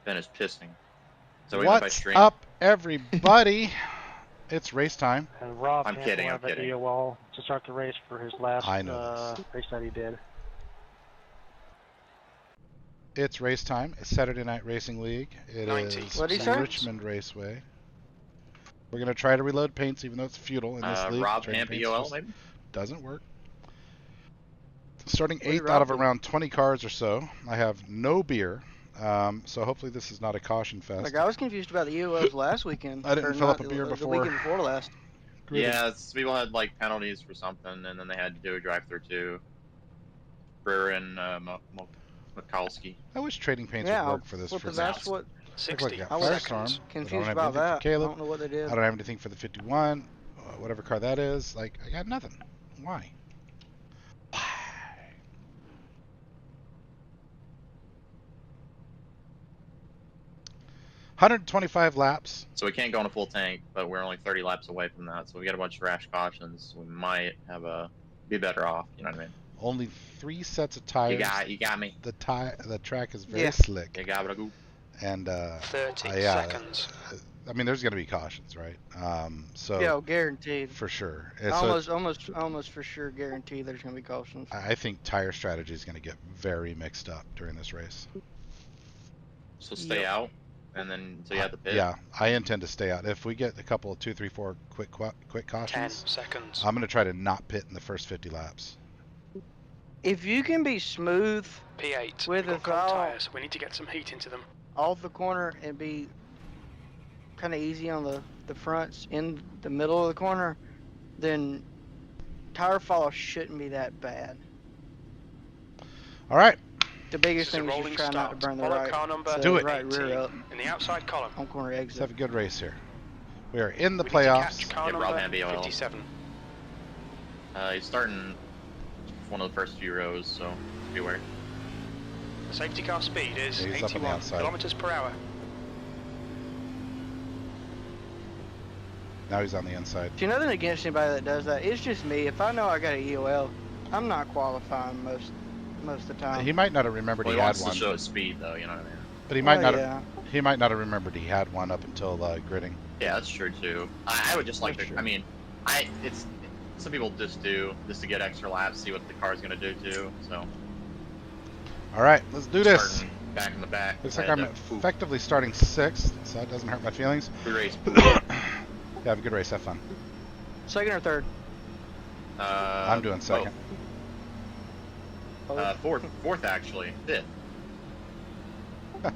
Ben is pissing. So we went by What's string. up, everybody? It's race time. And Rob I'm kidding, I'm will have kidding. an EOL to start the race for his last I know race that he did. It's race time. It's Saturday Night Racing League. It 90. is What'd he say? Richmond Raceway. We're going to try to reload paints, even though it's futile in this league. Rob Trading Hamp paints EOL, just maybe? doesn't work. Starting What did 8th out of Rob do? around 20 cars or so. I have no beer, so hopefully this is not a caution fest. Like, I was confused about the EOLs last weekend. I didn't or fill not, up a beer the before. weekend before last. Yeah, people had like penalties for something, and then they had to do a drive-through too. Brewer and Mikulski. I wish trading paints Yeah, would work for this. well, For that's this. what 60 I was seconds. confused about that. I don't know what they did. I don't have anything for the 51, whatever car that is. Like, I got nothing. Why? Why? $125 laps. So we can't go on a full tank, but we're only 30 laps away from that. So we got a bunch of rash cautions. We might have be better off. You know what I mean? Only 3 sets of tires. You got me. The track is very Yeah. slick. You got it. And 30 yeah, seconds. I mean, there's going to be cautions, right? So Yeah, guaranteed. for sure. Almost for sure guaranteed there's going to be cautions. I think tire strategy is going to get very mixed up during this race. So stay out, and then so you have to pit. Yeah, I intend to stay out. If we get a couple of 2, 3, 4 quick cautions, 10 seconds. I'm going to try to not pit in the first 50 laps. If you can be smooth P8 with we've got the cold valve tyres. We need to get some heat into them. off the corner and be kind of easy on the fronts in the middle of the corner, then tire fall shouldn't be that bad. All right, The biggest This is thing a is rolling just try not to start. burn the Follow right, car number Do it. right rear up in the outside column. on corner let's have exit. a good race here. We are in the We need to playoffs. catch car Yeah, Rob number Hamby, 57. He's starting one of the first few rows, so beware. The safety car speed is Yeah, he's up on the 81 outside. kilometers per hour. Now he's on the inside. See, nothing against anybody that does that. It's just me. If I know I got an EOL, I'm not qualifying most of the time. He might not have remembered Well, he he had wants to one, show his speed, though. You know what I mean? but he might Well, not. yeah. He might not have remembered he had one up until gridding. Yeah, that's true too. I would just like That's to. true. I mean, it's some people just do just to get extra laps, see what the car's gonna do too. So All right, let's do this. starting back in the back. Looks like I'm effectively starting 6th, so that doesn't hurt my feelings. Free race. Yeah, have a good race. Have fun. Second or third? I'm doing second. Fourth actually. Fifth.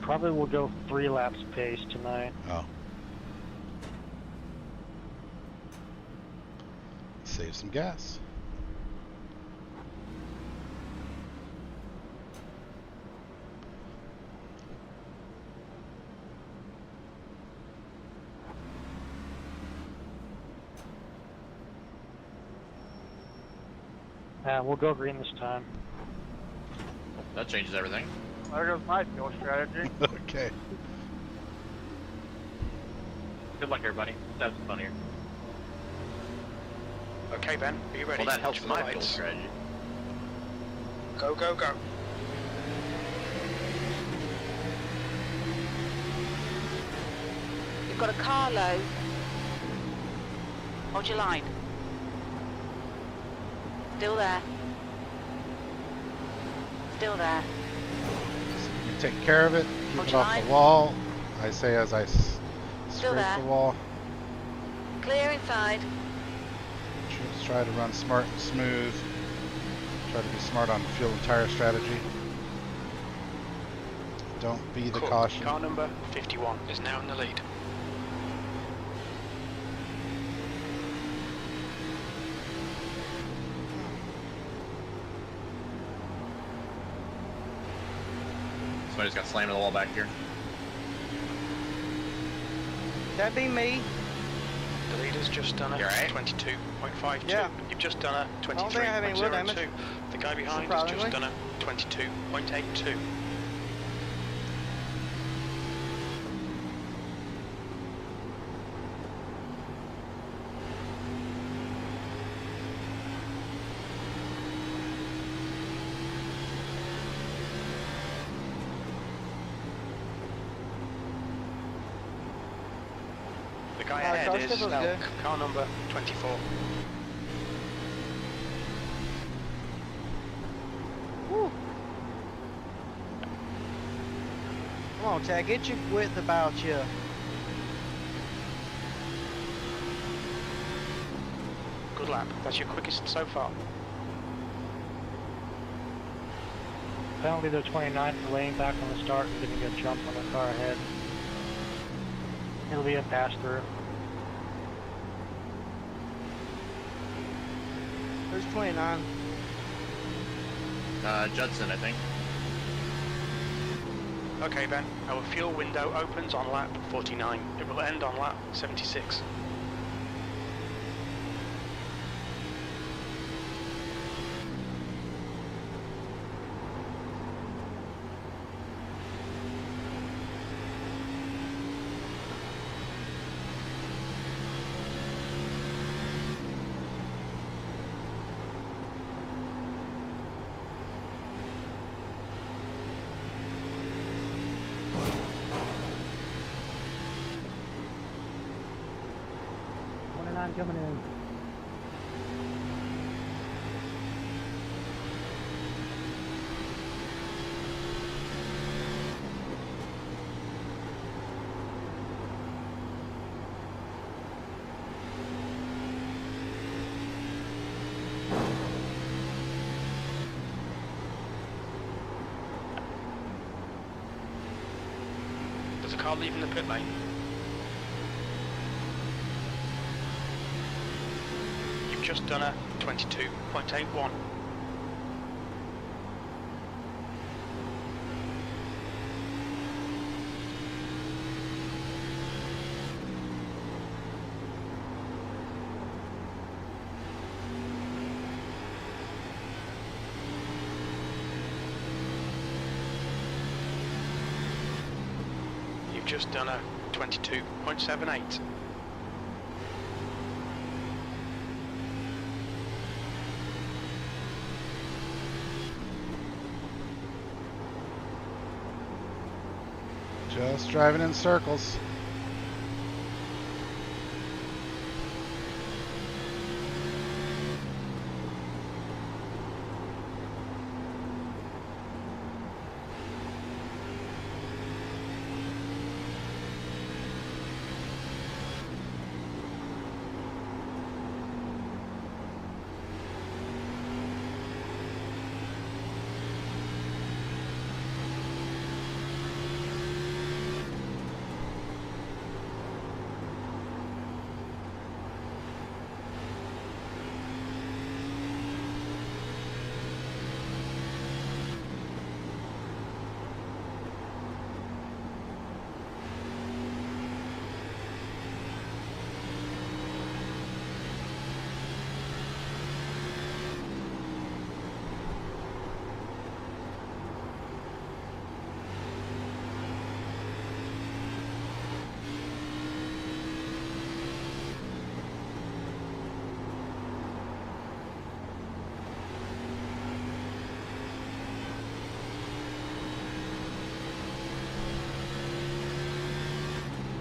Probably will go 3 laps pace tonight. Oh. Save some gas. We'll go green this time. That changes everything. There goes my fuel strategy. Okay. Good luck, everybody. That's funnier. Okay, Ben, are you ready? Well, that helps Watch for the my fuel lights. strategy. Go, go, go. You've got a car low. Hold your line. Still there. Still there. You take care of it. Keep Hold it your off line. the wall. I say as I scrape there. the wall. Clear inside. Just try to run smart and smooth. Try to be smart on fuel and tire strategy. Don't be the Cool. caution. Car number 51 is now in the lead. Somebody's got slammed in the wall back here. That'd be me. The leader's just done a You all right? 22.52. Yeah. You've just done a don't think I have any wood 23.02. damage. The guy behind has just Surprisingly. done a 22.82. Guy car ahead is skip was good. Snuck, car number 24. Woo. Come on, Tag, get your width about you. Good lap. That's your quickest so far. Penalty to 29 for laying back on the start and getting a jump on the car ahead. It'll be a pass through. Who's 29? Judson, I think. Okay, Ben. Our fuel window opens on lap 49. It will end on lap 76. Coming in. There's a car leaving the pit lane. You've just done a 22.81. You've just done a 22.78. Just driving in circles.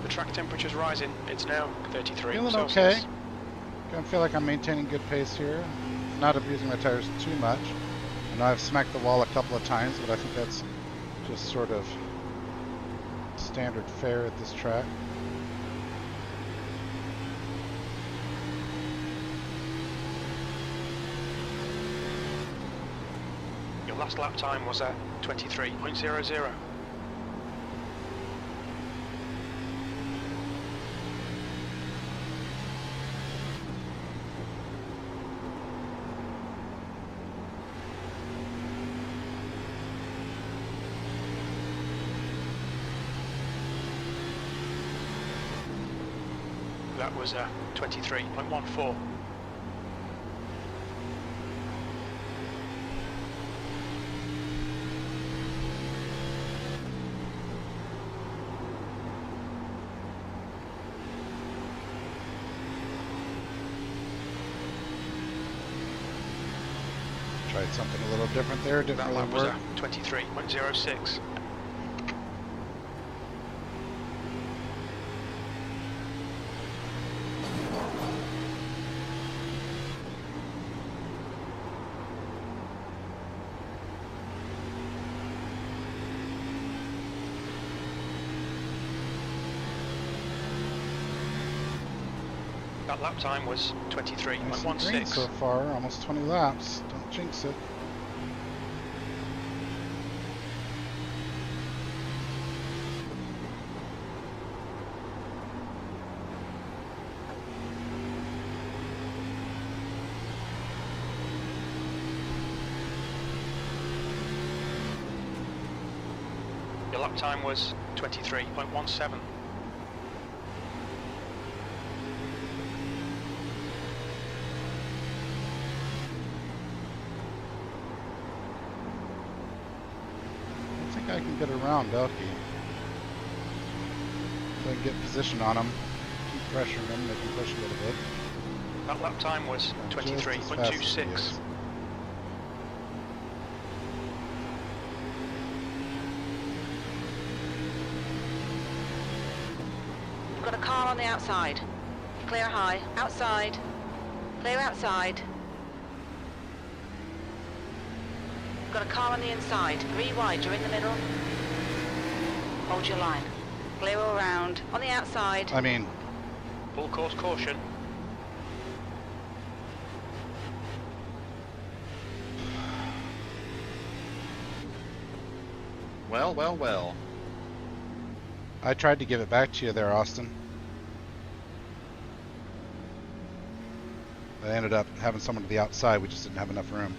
Track temperature's rising. It's now 33 Feeling Celsius. okay. I feel like I'm maintaining good pace here. Not abusing my tires too much. I know I've smacked the wall a couple of times, but I think that's just sort of standard fare at this track. Your last lap time was at 23.00. That was 23.14. Tried something a little different there, didn't That really lap was work. 23.06. That lap time was Nice and green 23.16. so far, almost 20 laps. Don't jinx it. Your lap time was 23.17. I think I can get around Elkie. If I can get position on him, keep pressuring him, make him push a little bit. That lap time was Just as fast as he 23.26. is. You've got a car on the outside. Clear high. Outside. Clear outside. You've got a car on the inside. 3 wide. You're in the middle. Hold your line. Clear all round. On the outside. I mean, Full course caution. Well, well, well. I tried to give it back to you there, Austin. I ended up having someone to the outside. We just didn't have enough room.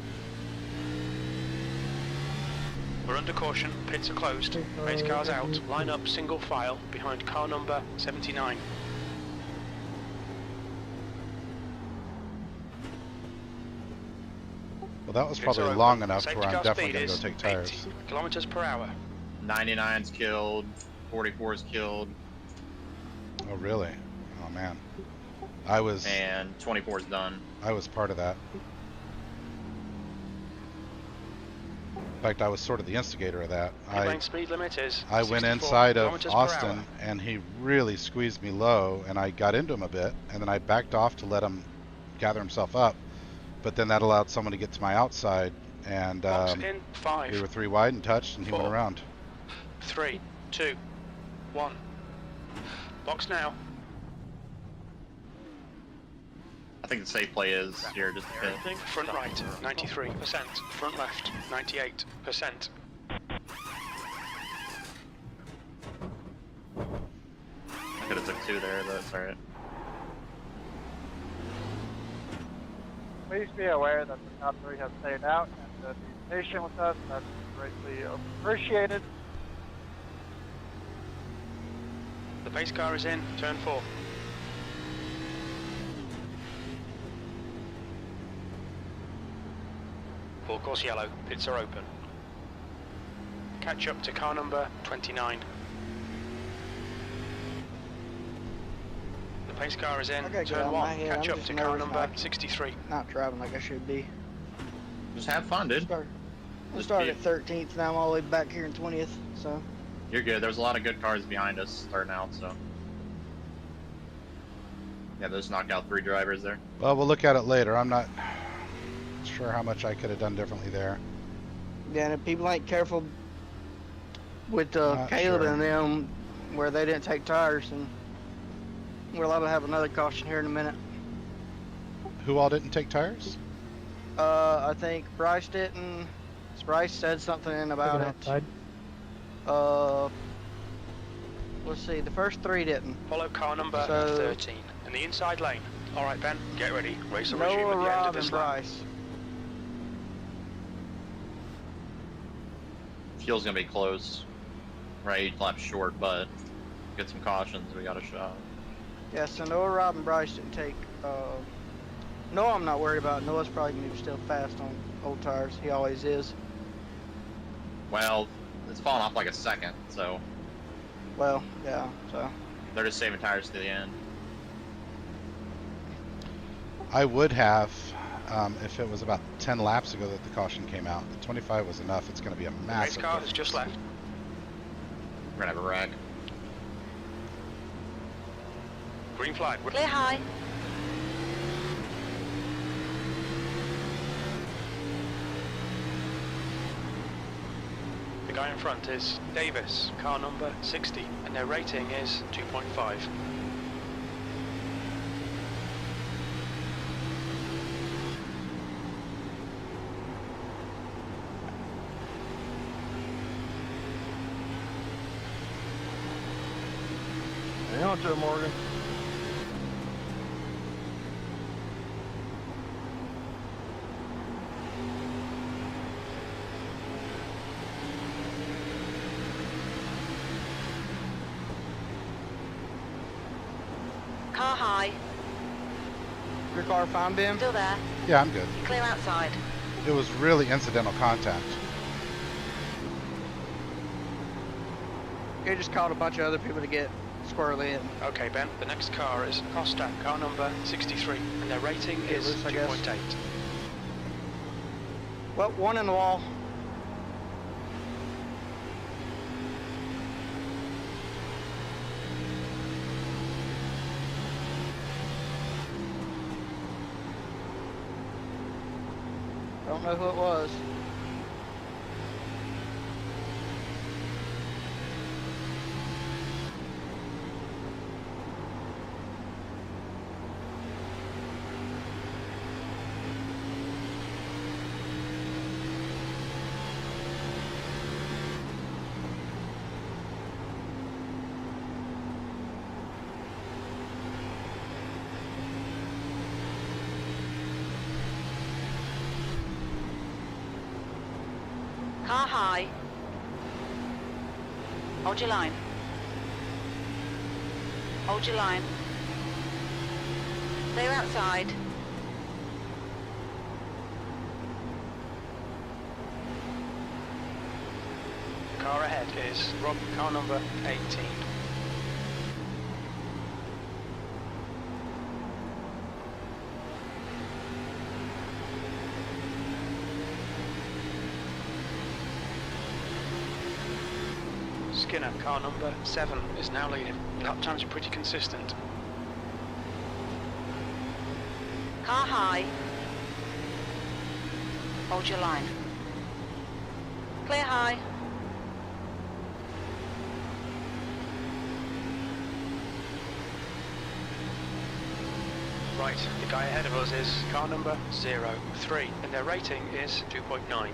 We're under caution. Pits are closed. Pace cars out. Line up single file behind car number 79. Well, that was Pits probably are long open. enough to Safety where I'm car definitely speed going to go is take tires. 80 kilometers per hour. 99's killed. 44's killed. Oh, really? Oh, man. I was And 24's done. part of that. In fact, I was sort of the instigator of that. Pit lane speed limit is I went 64 inside of kilometers per Austin, hour. and he really squeezed me low, and I got into him a bit, and then I backed off to let him gather himself up. But then that allowed someone to get to my outside, and Box in 5, we were 3 wide and touched, and he went 4. around. 3, 2, 1. Box now. I think the safe play is here just to pit. Front right, 93%. Front left, 98%. I could have took 2 there, but it's alright. Please be aware that the top 3 have stayed out and be patient with us. That's greatly appreciated. The pace car is in, turn 4. Full course yellow, pits are open. Catch up to car number 29. The pace car is in, I gotta get turn out of my 1, head. catch I'm up just to car nervous number about 63. Not driving like I should be. Just have fun, dude. I Just started be- at 13th, now I'm all the way back here in 20th, so. You're good. There's a lot of good cars behind us starting out, so. Yeah, they just knocked out 3 drivers there. Well, we'll look at it later. I'm not sure how much I could have done differently there. Yeah, and if people ain't careful with Not Caleb sure. and them, where they didn't take tires, and we're allowed to have another caution here in a minute. Who all didn't take tires? I think Bryce didn't. Bryce said something about it. outside. Let's see, the first 3 didn't. Follow car number So- 13 in the inside lane. Alright Ben, get ready. Race will resume Noah, at the end Rob, of and this lap. Bryce. Fuel's gonna be close. Right, lap short, but get some cautions. We got a shot. Yeah, so Noah, Rob, and Bryce didn't take. Noah, I'm not worried about. Noah's probably gonna be still fast on old tires. He always is. Well, it's fallen off like a second, so Well, yeah. So they're just saving tires to the end. I would have, if it was about 10 laps ago that the caution came out. The 25 was enough. It's going to be a Pace massive car has difference. just left. We're gonna have a wreck. Green flag. Clear high. The guy in front is Davis, car number 60, and their rating is 2.5. Hang on to it, Morgan. Car high. Your car fine, Ben? Still there. Yeah, I'm good. Clear outside. It was really incidental contact. He just called a bunch of other people to get squirrely in. Okay, Ben, the next car is Costa, car number 63, and their rating is loose, I guess. 2.8. Well, one in the wall. Don't know who it was. Car high. Hold your line. Hold your line. Clear outside. Car ahead is Rob, car number 18. Skinner, car number 7, is now leading. Lap times are pretty consistent. Car high. Hold your line. Clear high. Right, the guy ahead of us is car number 03, and their rating is 2.9.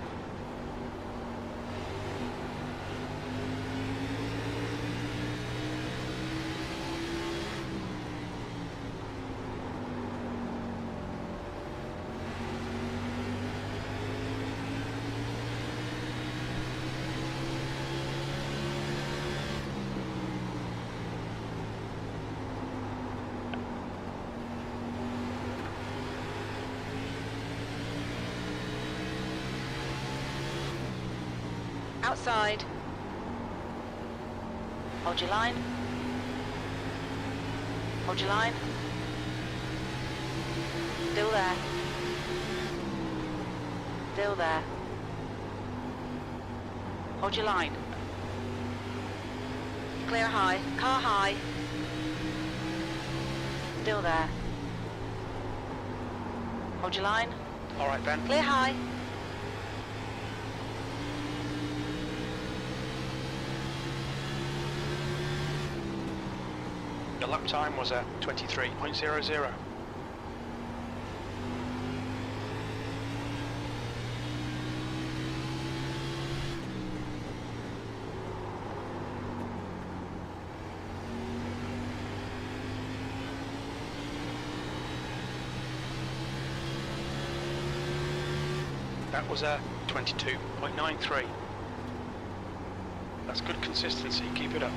Outside. Hold your line. Hold your line. Still there. Still there. Hold your line. Clear high. Car high. Still there. Hold your line. All right, Ben. Clear high. The lap time was a 23.00. That was a 22.93. That's good consistency, keep it up.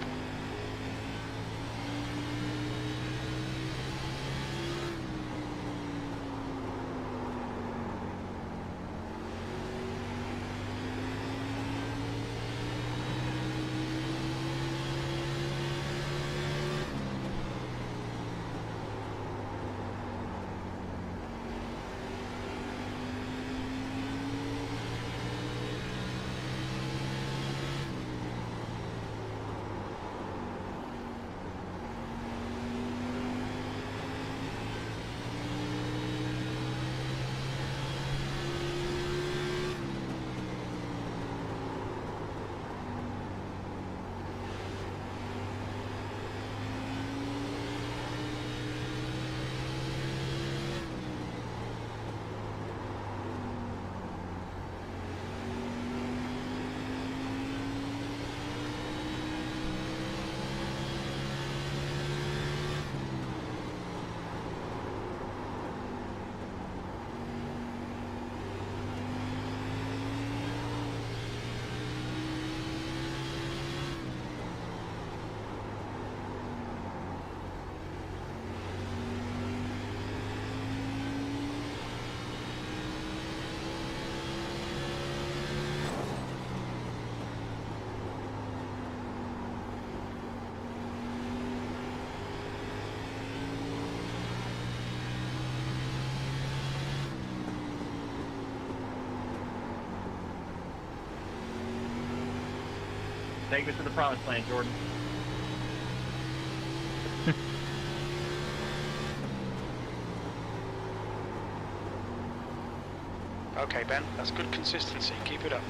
Take me to the promised land, Jordan. Okay, Ben, that's good consistency. Keep it up.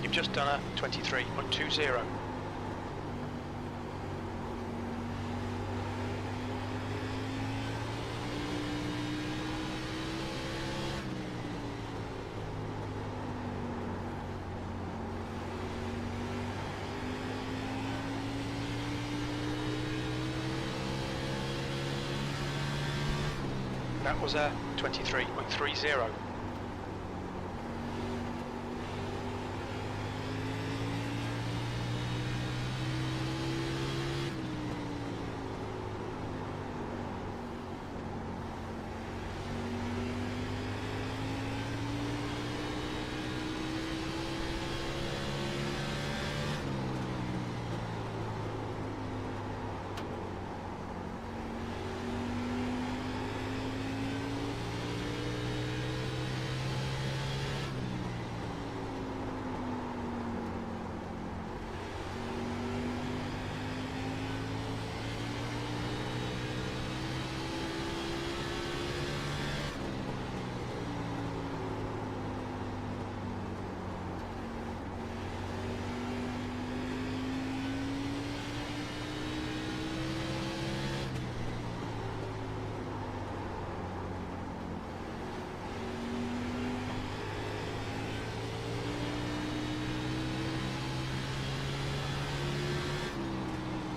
You've just done a 23.20. That was a 23.30.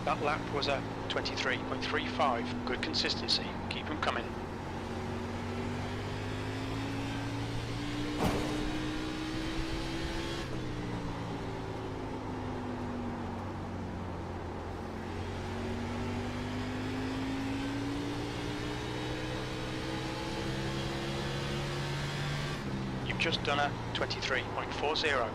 That lap was a 23.35. Good consistency. Keep them coming. You've just done a 23.40.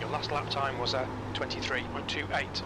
Your last lap time was a 23.28.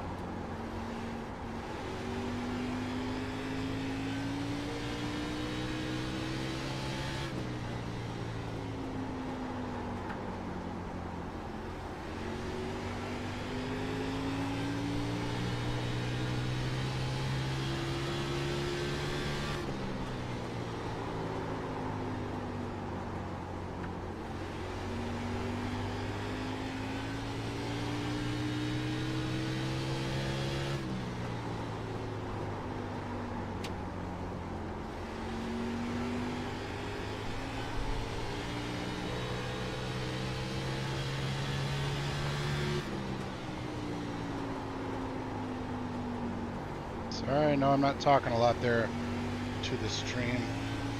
Sorry, no, I'm not talking a lot there to the stream.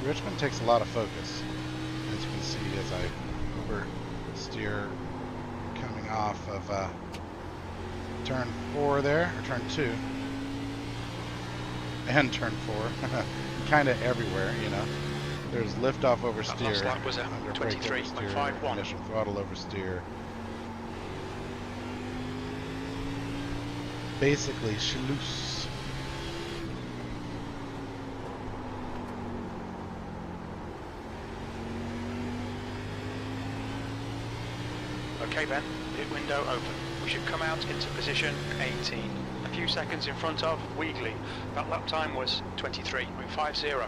Richmond takes a lot of focus, as you can see as I oversteer coming off of turn 4 there, or turn 2, and turn 4, kind of everywhere, you know. There's liftoff oversteer, Last lap was a under brake oversteer, 23.51. initial throttle oversteer. Basically, schloss. Okay, Ben, pit window open. We should come out into position 18. A few seconds in front of Weagley. That lap time was 23.50.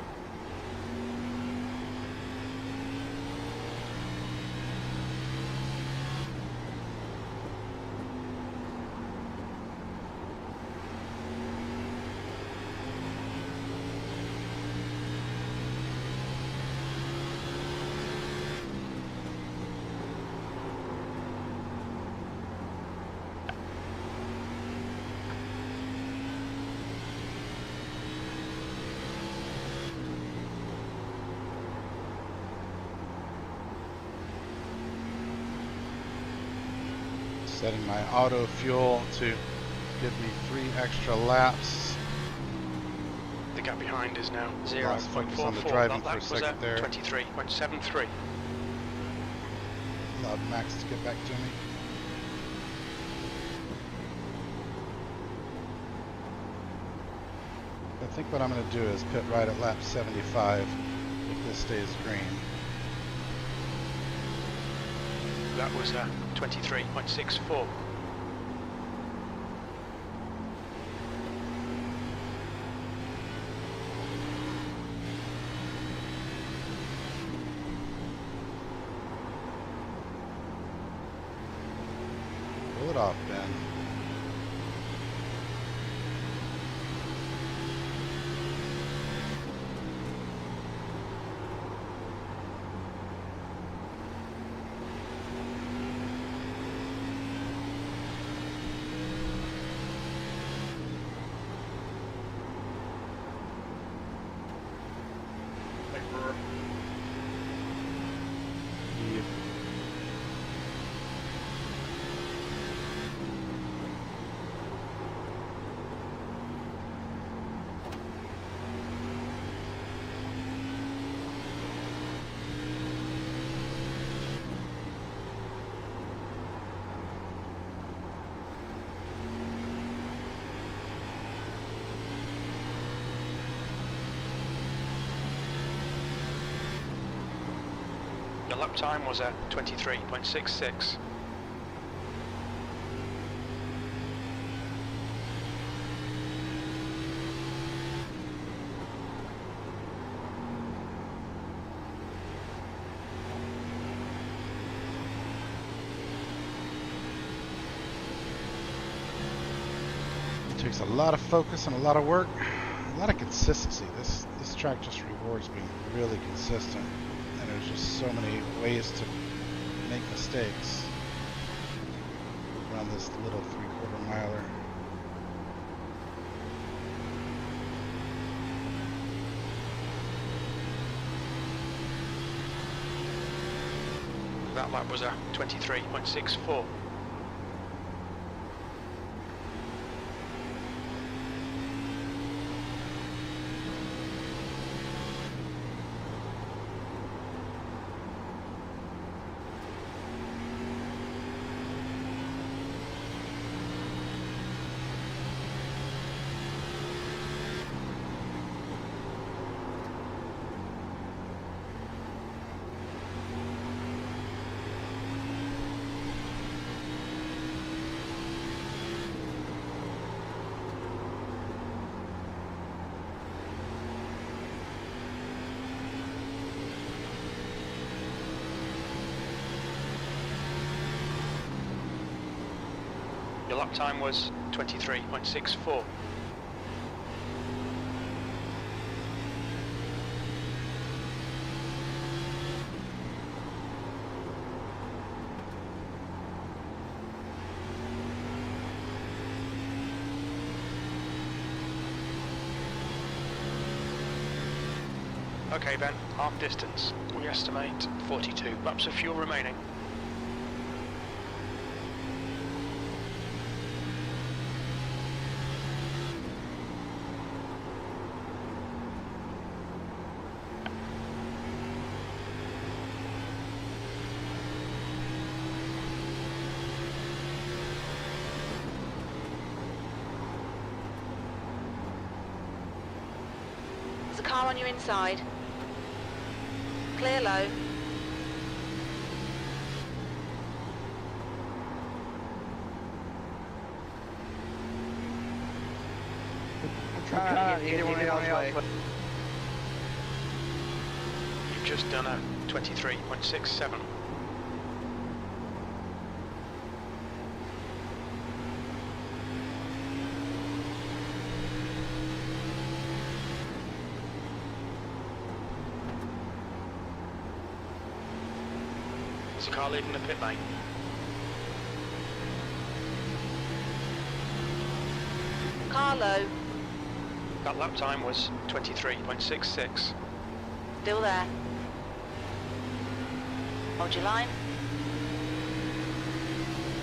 Setting my auto fuel to give me 3 extra laps. The gap behind is now Lost focus on the 0.44. driving That for a lap was second at there. 23.73. Allowed Max to get back to me. I think what I'm going to do is pit right at lap 75 if this stays green. That was 23.64. Pull it off, Ben. Yep. The lap time was at 23.66. It takes a lot of focus and a lot of work, a lot of consistency. This track just rewards being really consistent, and there's just so many ways to make mistakes around this little 3/4 miler. That lap was at 23.64. Your lap time was 23.64. Okay Ben, half distance. We estimate 42 laps of fuel remaining. There's a car on your inside. Clear low. I'm trying to get anyone else way. You've just done a 23.67. There's a car leaving the pit lane. Car low. That lap time was 23.66. Still there. Hold your line.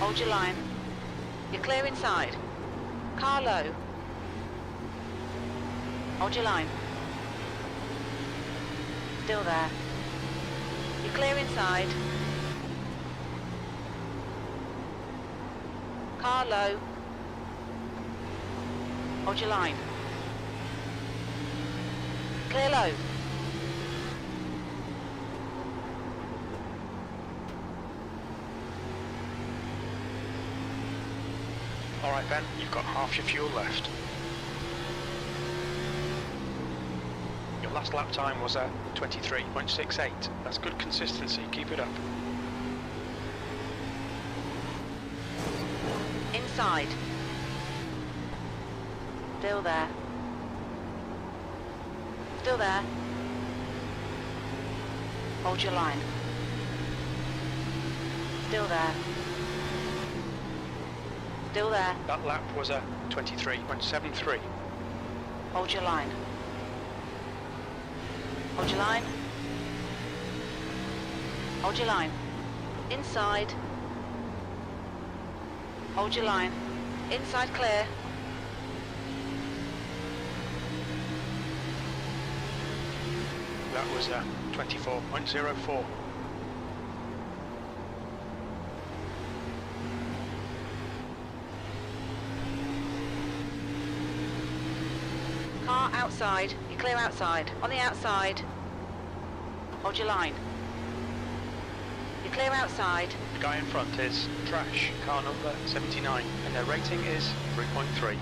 Hold your line. You're clear inside. Car low. Hold your line. Still there. You're clear inside. Car low. Hold your line. Clear low. Alright Ben, you've got half your fuel left. Your last lap time was at 23.68. That's good consistency, keep it up. Inside. Still there. Still there. Hold your line. Still there. Still there. That lap was at 23.73. Hold your line. Hold your line. Hold your line. Inside. Hold your line. Inside clear. That was at 24.04. Car outside. You're clear outside. On the outside. Hold your line. You're clear outside. The guy in front is Trash, car number 79, and their rating is 3.3.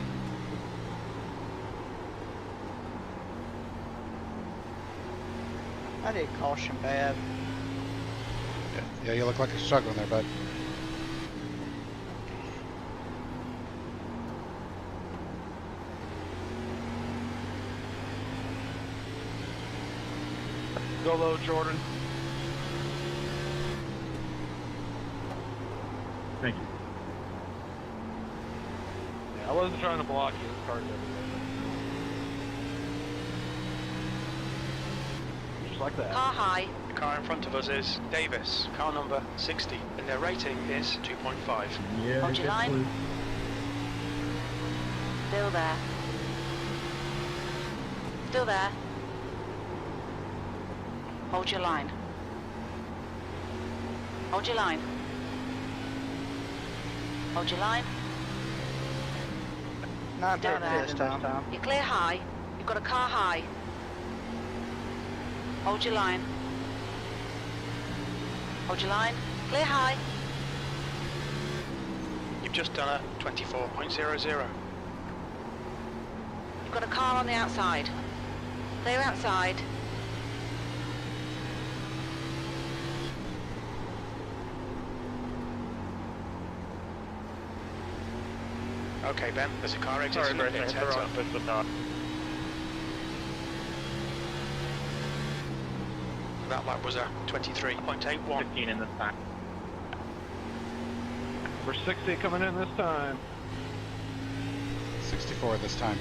I did caution bad. Yeah, you look like you're struggling there, bud. Go low, Jordan. Thank you. Yeah, I wasn't trying to block you. It's hard everywhere. Just like that. Car high. The car in front of us is Davis, car number 60, and their rating is 2.5. Yeah, Hold your get line. blue. Still there. Still there. Hold your line. Hold your line. Hold your line. Not Still very there. good this time. You're clear high. You've got a car high. Hold your line. Hold your line. Clear high. You've just done a 24.00. You've got a car on the outside. Clear outside. Okay Ben, there's a car exiting the pits, heads up. That lap was a 23.81. 15 in this time. We're 60 coming in this time. 64 this time.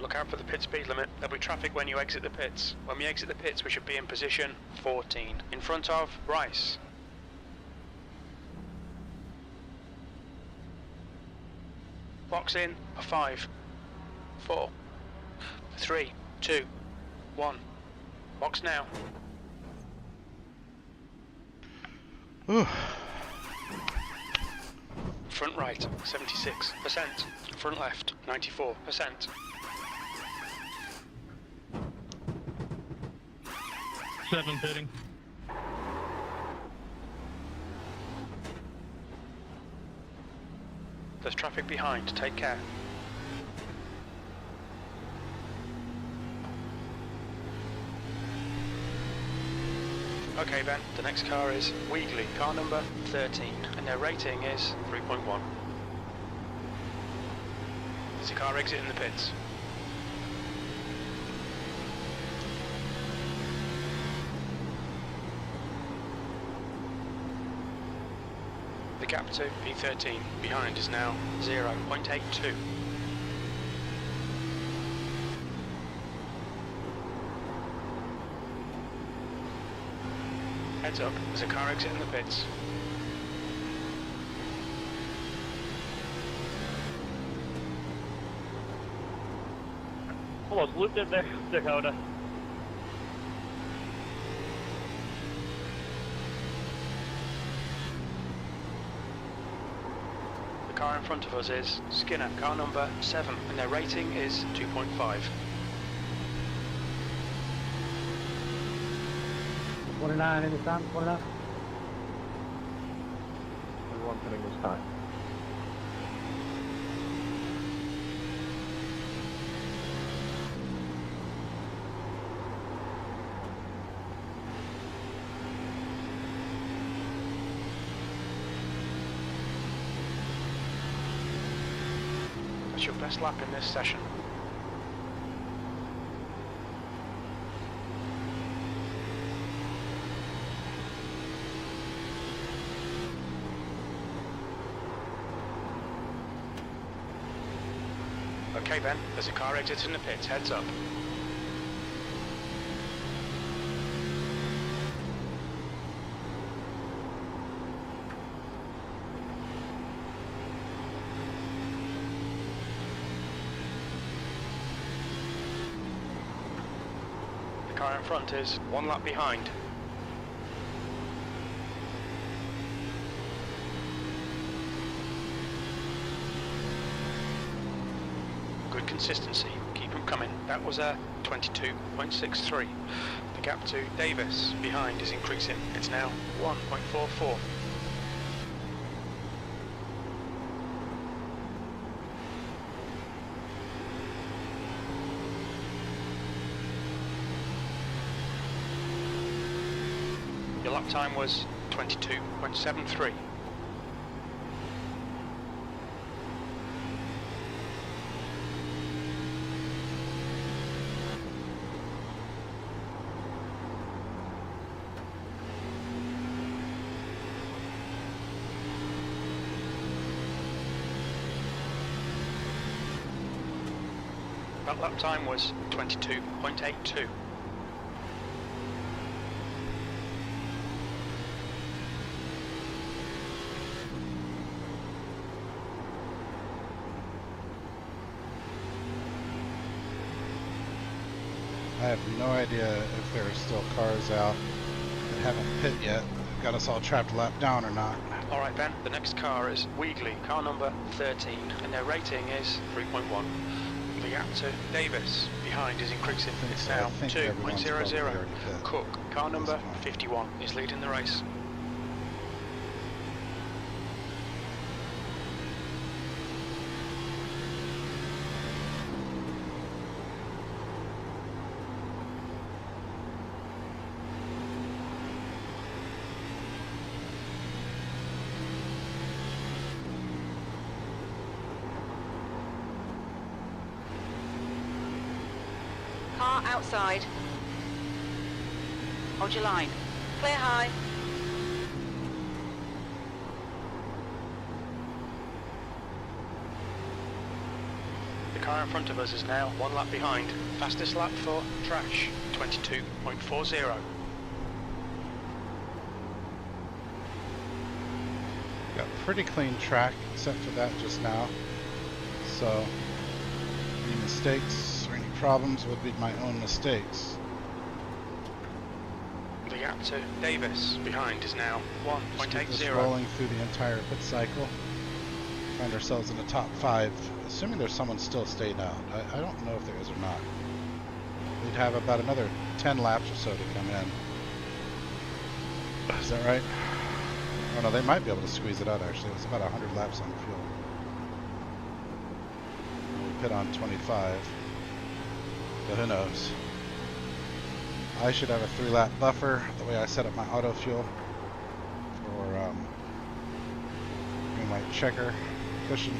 Look out for the pit speed limit. There'll be traffic when you exit the pits. When we exit the pits, we should be in position 14. In front of Rice. Box in a 5, 4, 3, 2, 1. Box now. Ooh. Front right, 76%. Front left, 94%. 7 pitting. There's traffic behind, take care. Okay Ben, the next car is Weagley, car number 13, and their rating is 3.1. There's a car exiting the pits. The gap to P13 behind is now 0.82. Heads up, there's a car exiting the pits. Almost looped it there, Dakota. The car in front of us is Skinner, car number 7, and their rating is 2.5. 29 anytime, 29. Everyone putting his time. That's your best lap in this session. Okay Ben, there's a car exiting the pits, heads up. The car in front is 1 lap behind. Good consistency, keep them coming. That was a 22.63. The gap to Davis behind is increasing. It's now 1.44. Your lap time was 22.73. That lap time was 22.82. I have no idea if there are still cars out that haven't pit yet. Got us all trapped lap down or not. Alright Ben, the next car is Weegley, car number 13, and their rating is 3.1. The gap to Davis behind is increasing. It's now 2.00. Cook, car number 51, is leading the race. Car outside. Hold your line. Clear high. The car in front of us is now 1 lap behind. Fastest lap for Trash, 22.40. Got pretty clean track except for that just now. So any mistakes or any problems would be my own mistakes. The gap to Davis behind is now Just keep this 1.80. rolling through the entire pit cycle. Find ourselves in the top 5, assuming there's someone still stayed out. I don't know if there is or not. We'd have about another 10 laps or so to come in. Is that right? Oh no, they might be able to squeeze it out actually. It's about 100 laps on fuel. We pit on 25. But who knows? I should have a 3-lap buffer the way I set up my auto fuel for green light checker cushion.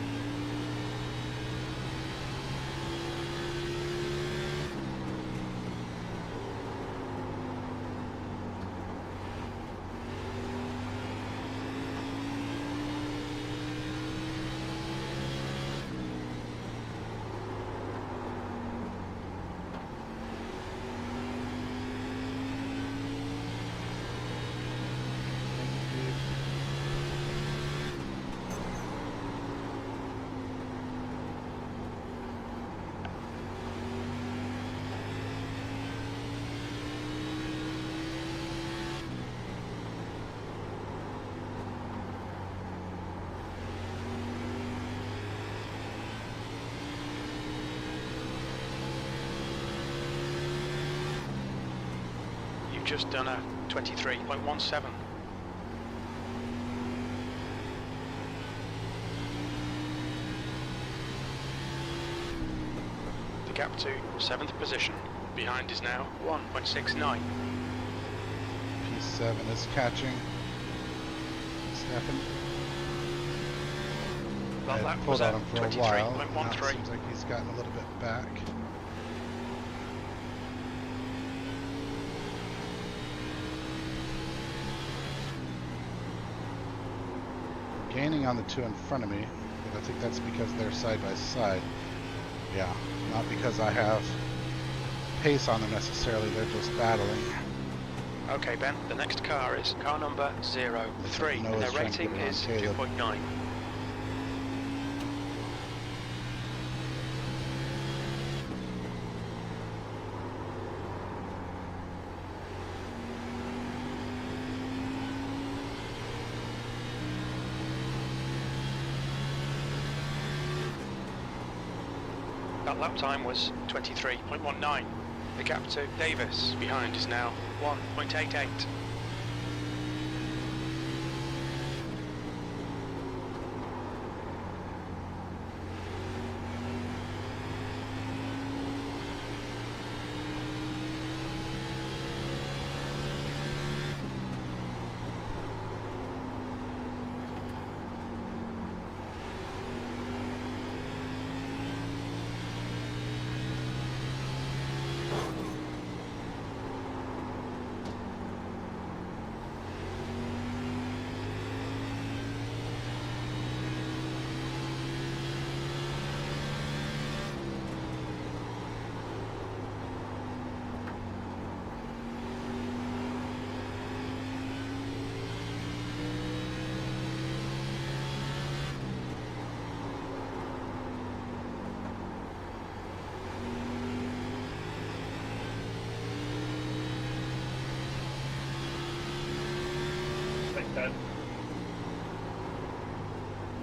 You've just done a 23.17. The gap to 7th position. Behind is now 1.69. P7 is catching. Stepping. I That had was pulled on a him for a while. Now it 23.13. seems like he's gotten a little bit back. Gaining on the two in front of me, but I think that's because they're side by side. Yeah, not because I have pace on them necessarily, they're just battling. Okay, Ben, the next car is car number 03, and their rating is 2.9. That lap time was 23.19. The gap to Davis behind is now 1.88.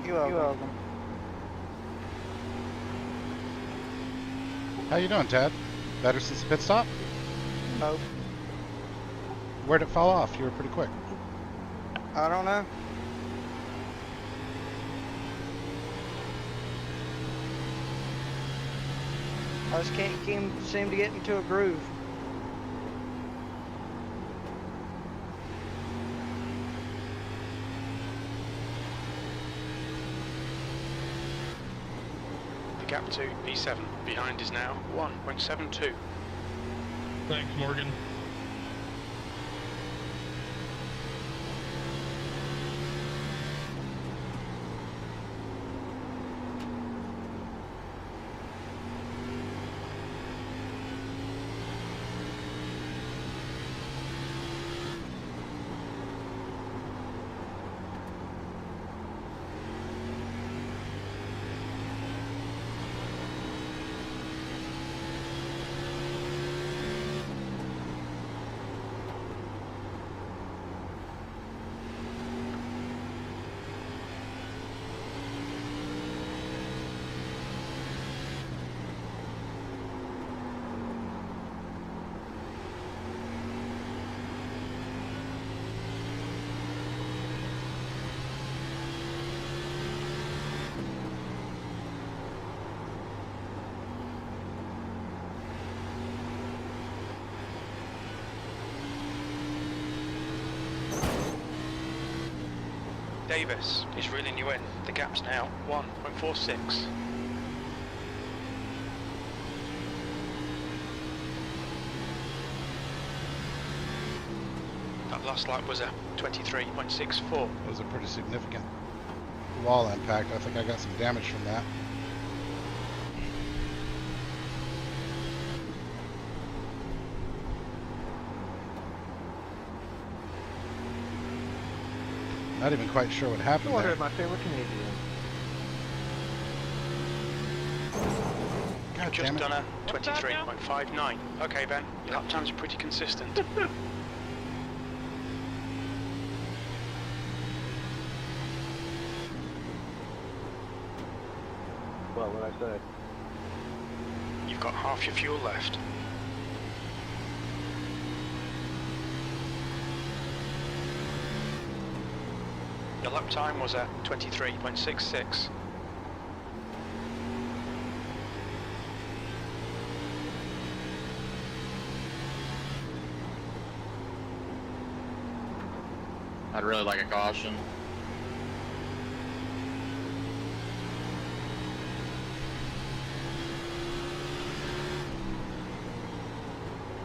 You're welcome. How you doing, Ted? Better since the pit stop? Nope. Where'd it fall off? You were pretty quick. I don't know. I just can't seem to get into a groove. The gap to P7 behind is now 1.72. Thanks, Morgan. Davis is reeling you in. The gap's now 1.46. That last lap was a 23.64. It was a pretty significant wall impact. I think I got some damage from that. Not even quite sure what happened Order there. my favorite Canadian. God Just damn it. done a 23.59. Okay, Ben, your lap times are pretty consistent. Well, what I say. You've got half your fuel left. The lap time was a 23.66. I'd really like a caution.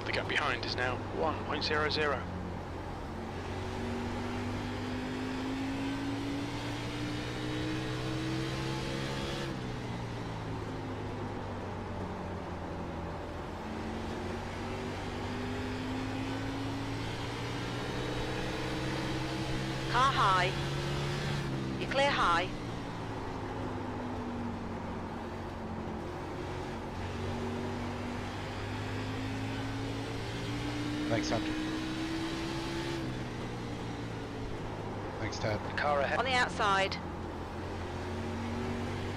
The gap behind is now 1.00. Car high. You clear high. Thanks, Hunter. Thanks, Ted. The car ahead. On the outside.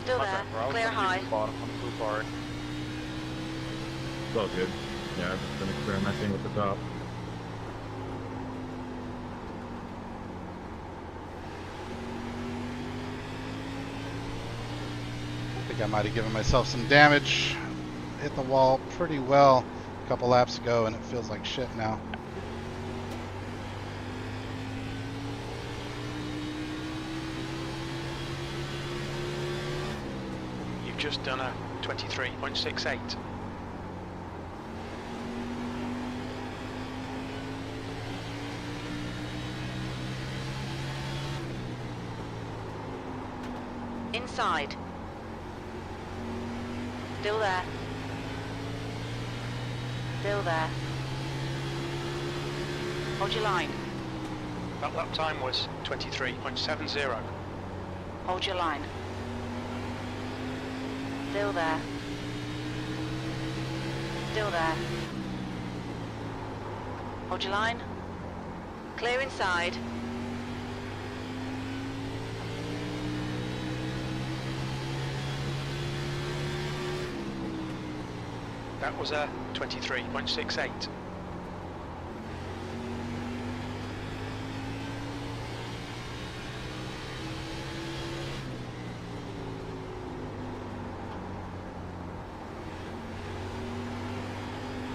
Still there. Clear high. Bottom. I'm so sorry. It's all good. Yeah, I've been experimenting with the top. I think I might have given myself some damage. Hit the wall pretty well a couple laps ago, and it feels like shit now. You've just done a 23.68. Inside. Still there. Still there. Hold your line. That lap time was 23.70. Hold your line. Still there. Still there. Hold your line. Clear inside. That was a 23.68.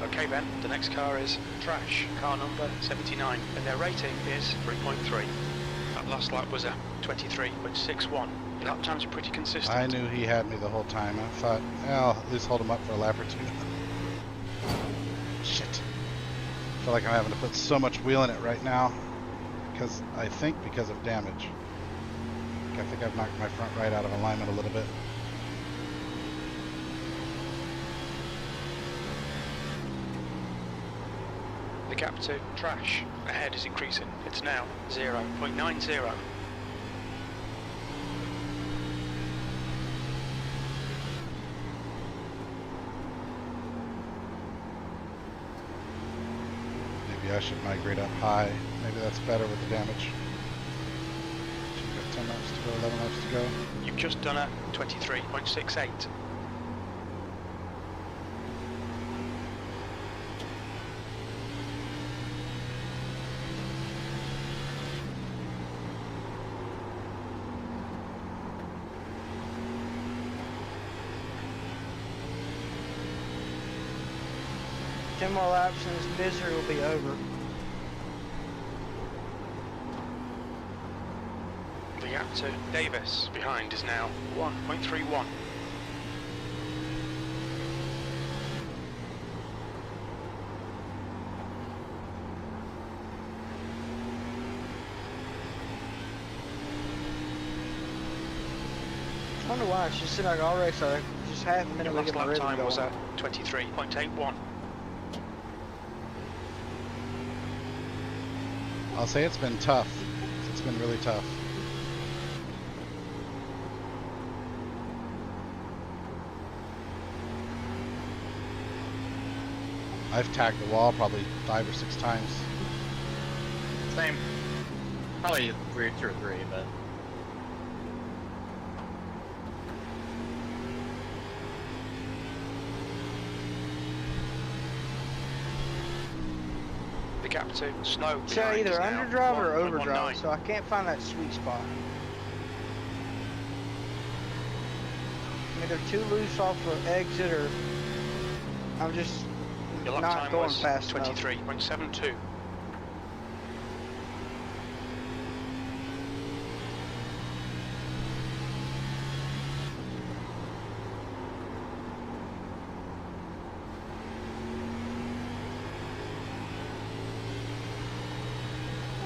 Okay then, the next car is Trash, car number 79, and their rating is 3.3. That last lap was a 23.61. Your lap times are pretty consistent. I knew he had me the whole time. I thought, I'll at least hold him up for a lap or two. Shit. I feel like I'm having to put so much wheel in it right now. Because of damage. I think I've knocked my front right out of alignment a little bit. The gap to Trash ahead is increasing. It's now 0.90. Maybe I should migrate up high. Maybe that's better with the damage. We've got 10 laps to go, 11 laps to go. You've just done a 23.68. Ten more laps and this misery will be over. The gap to Davis behind is now 1.31. I wonder why. It's just like already, so just half a Your minute we last get my lap rhythm time going. was a 23.81. I'll say it's been tough. It's been really tough. I've tagged the wall probably 5 or 6 times. Same. Probably 2 or 3, but The gap to Snow. So behind either is now underdrive or 1.19. overdrive, so I can't find that sweet spot. I'm either too loose off the exit or I'm just Your lap not time going was fast enough. 23.72.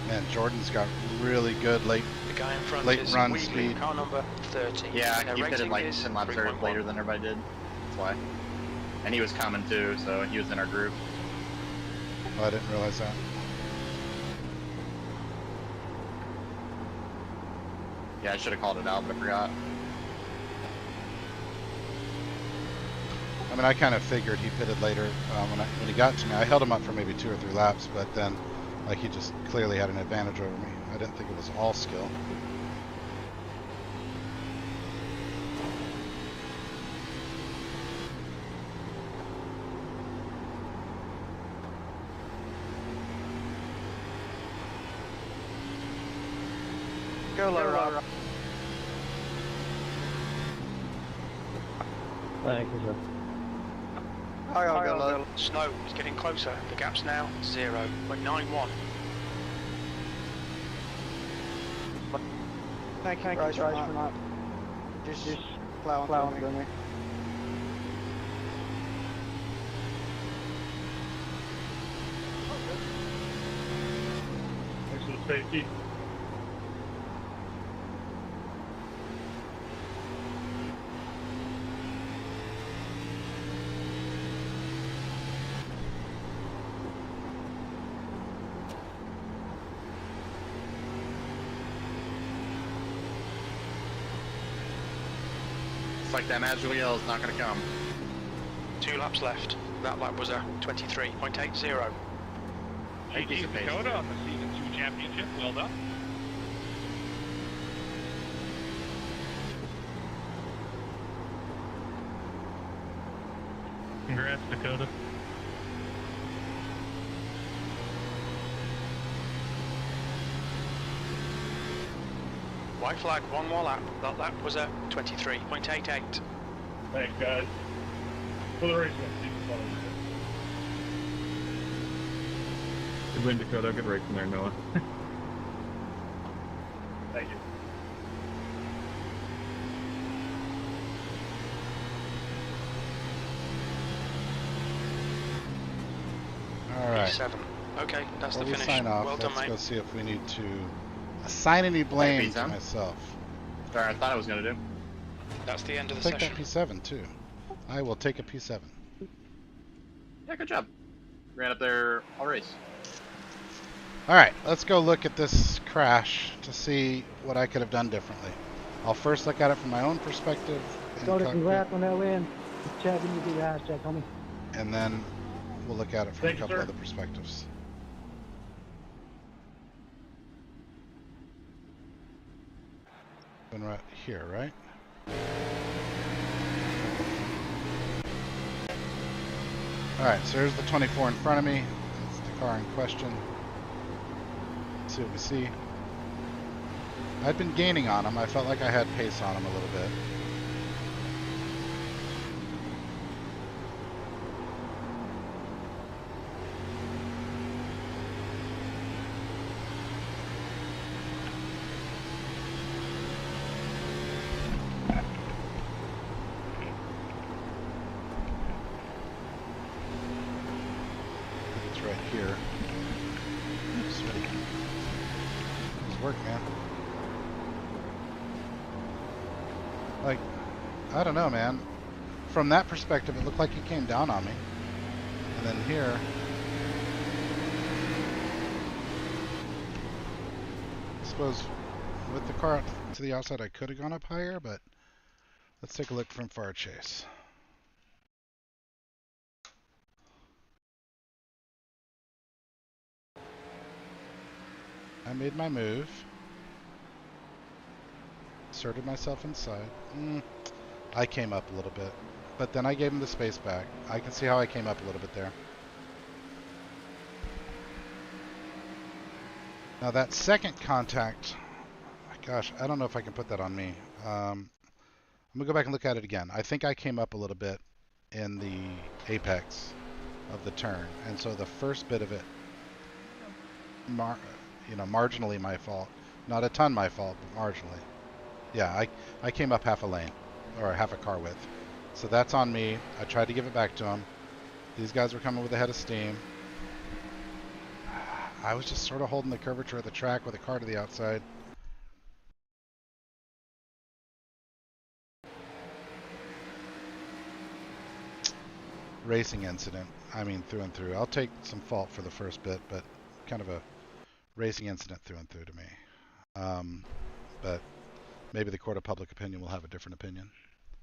Man, Jordan's got really good late The guy in front Late is run Wheatley, speed. car number 30. Yeah, Their he pitted rating like is 10 laps 3.1. later than everybody did. That's why. And he was coming too, so he was in our group. Oh, I didn't realize that. Yeah, I should have called it out, but I forgot. I mean, I kind of figured he pitted later when he got to me. I held him up for maybe 2 or 3 laps, but then, like, he just clearly had an advantage over me. I didn't think it was all skill. Go low, Rob. Thank you, sir. I'll go low. Snow is getting closer. The gap's now 0.91. Thank you guys for not just plowing through me. Thanks for the safety. It's like that magical yell is not going to come. 2 laps left. That lap was a 23.80. Hey, piece of pace. Dakota on the Season 2 championship. Well done. Congrats, Dakota. White flag, 1 more lap. That lap was a 23.88. Thanks, guys. For the race, Season followers. Good win, Dakota. Good race in there, Noah. Thank you. All right. 7. Okay, that's Before the we finish. sign off, Well done, let's mate. go see if we need to assign any blame to P7? myself. Sorry, I thought I was going to do. That's the end of the Take session. that P7 too. I will take a P7. Yeah, good job. Ran up there all race. All right, let's go look at this crash to see what I could have done differently. I'll first look at it from my own perspective, Congrats on that win. Chad, can you do the hashtag, homie? and then we'll look at it from Thank a you, couple sir. other perspectives. Been right here, right? Alright, so here's the 24 in front of me. That's the car in question. Let's see what we see. I'd been gaining on him. I felt like I had pace on him a little bit. It's right here. Sweaty. Nice work, man. Like, I don't know, man. From that perspective, it looked like he came down on me. And then here, I suppose with the car to the outside, I could have gone up higher, but let's take a look from far chase. I made my move. Inserted myself inside. I came up a little bit. But then I gave him the space back. I can see how I came up a little bit there. Now that second contact, gosh, I don't know if I can put that on me. I'm gonna go back and look at it again. I think I came up a little bit in the apex of the turn, and so the first bit of it, marginally my fault. Not a ton my fault, but marginally. Yeah, I came up half a lane, or half a car width. So that's on me. I tried to give it back to him. These guys were coming with a head of steam. I was just sort of holding the curvature of the track with a car to the outside. Racing incident. I mean, through and through. I'll take some fault for the first bit, but kind of a racing incident through and through to me. But maybe the court of public opinion will have a different opinion.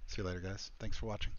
See you later, guys. Thanks for watching.